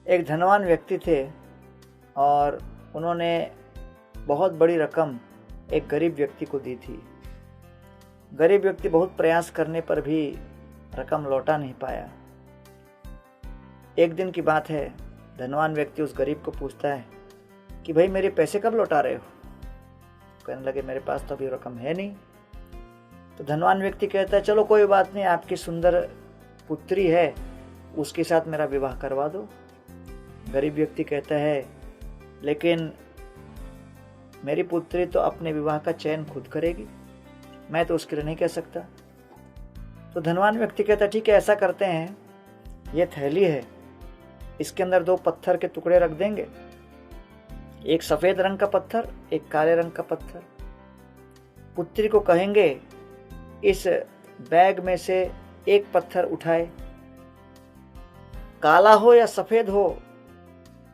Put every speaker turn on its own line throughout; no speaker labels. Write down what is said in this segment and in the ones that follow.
एक धनवान व्यक्ति थे और उन्होंने बहुत बड़ी रकम एक गरीब व्यक्ति को दी थी। गरीब व्यक्ति बहुत प्रयास करने पर भी रकम लौटा नहीं पाया। एक दिन की बात है, धनवान व्यक्ति उस गरीब को पूछता है कि भाई मेरे पैसे कब लौटा रहे हो? कहने लगे मेरे पास तो अभी रकम है नहीं। तो धनवान व्यक्ति कहता है चलो कोई बात नहीं, आपकी सुंदर पुत्री है उसके साथ मेरा विवाह करवा दो। गरीब व्यक्ति कहता है लेकिन मेरी पुत्री तो अपने विवाह का चयन खुद करेगी, मैं तो उसके लिए नहीं कह सकता। तो धनवान व्यक्ति कहता ठीक है, ऐसा करते हैं, ये थैली है, इसके अंदर 2 पत्थर के टुकड़े रख देंगे, एक सफेद रंग का पत्थर, एक काले रंग का पत्थर। पुत्री को कहेंगे इस बैग में से एक पत्थर उठाए, काला हो या सफेद हो,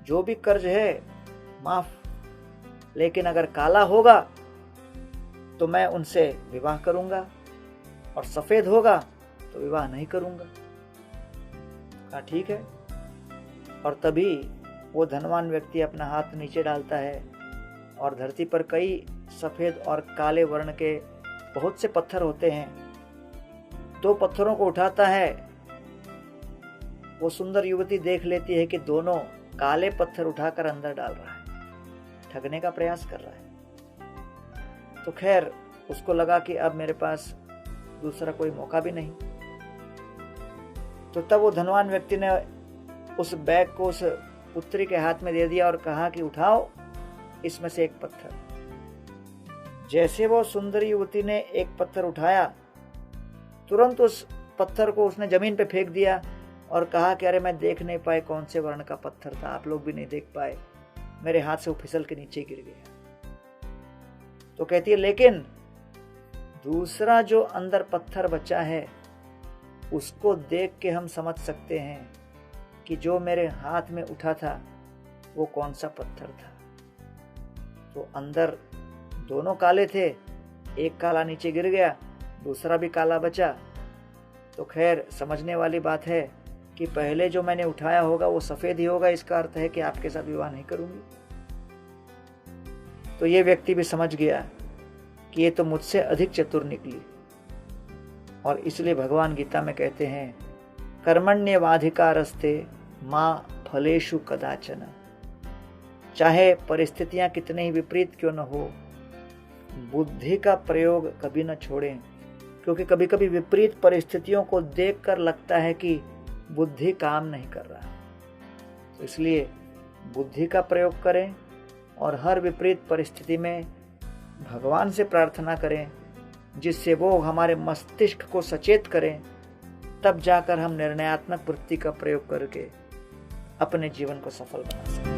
जो भी कर्ज है माफ, लेकिन अगर काला होगा तो मैं उनसे विवाह करूंगा और सफेद होगा तो विवाह नहीं करूंगा। कहा ठीक है। और तभी वो धनवान व्यक्ति अपना हाथ नीचे डालता है और धरती पर कई सफेद और काले वर्ण के बहुत से पत्थर होते हैं। 2 पत्थरों को उठाता है। वो सुंदर युवती देख लेती है कि दोनों काले पत्थर उठाकर अंदर डाल रहा है, ठगने का प्रयास कर रहा है। तो खैर उसको लगा कि अब मेरे पास दूसरा कोई मौका भी नहीं। तो तब वो धनवान व्यक्ति ने उस बैग को उस पुत्री के हाथ में दे दिया और कहा कि उठाओ इसमें से एक पत्थर। जैसे वो सुंदर युवती ने एक पत्थर उठाया, तुरंत उस पत्थर को उसने जमीन पे फेंक दिया और कहा कि अरे मैं देख नहीं पाए कौन से वर्ण का पत्थर था, आप लोग भी नहीं देख पाए, मेरे हाथ से वो फिसल के नीचे गिर गया। तो कहती है लेकिन दूसरा जो अंदर पत्थर बचा है उसको देख के हम समझ सकते हैं कि जो मेरे हाथ में उठा था वो कौन सा पत्थर था। तो अंदर दोनों काले थे, एक काला नीचे गिर गया, दूसरा भी काला बचा। तो खैर समझने वाली बात है कि पहले जो मैंने उठाया होगा वो सफेद ही होगा, इसका अर्थ है कि आपके साथ विवाह नहीं करूंगी। तो ये व्यक्ति भी समझ गया कि ये तो मुझसे अधिक चतुर निकली, और इसलिए भगवान गीता में कहते हैं कर्मण्येवाधिकारस्ते मां फलेषु कदाचन। चाहे परिस्थितियां कितनी ही विपरीत क्यों न हो, बुद्धि का प्रयोग कभी न छोड़ें, क्योंकि कभी कभी विपरीत परिस्थितियों को देखकर लगता है कि बुद्धि काम नहीं कर रहा। तो इसलिए बुद्धि का प्रयोग करें और हर विपरीत परिस्थिति में भगवान से प्रार्थना करें जिससे वो हमारे मस्तिष्क को सचेत करें, तब जाकर हम निर्णयात्मक वृत्ति का प्रयोग करके अपने जीवन को सफल बना सकें।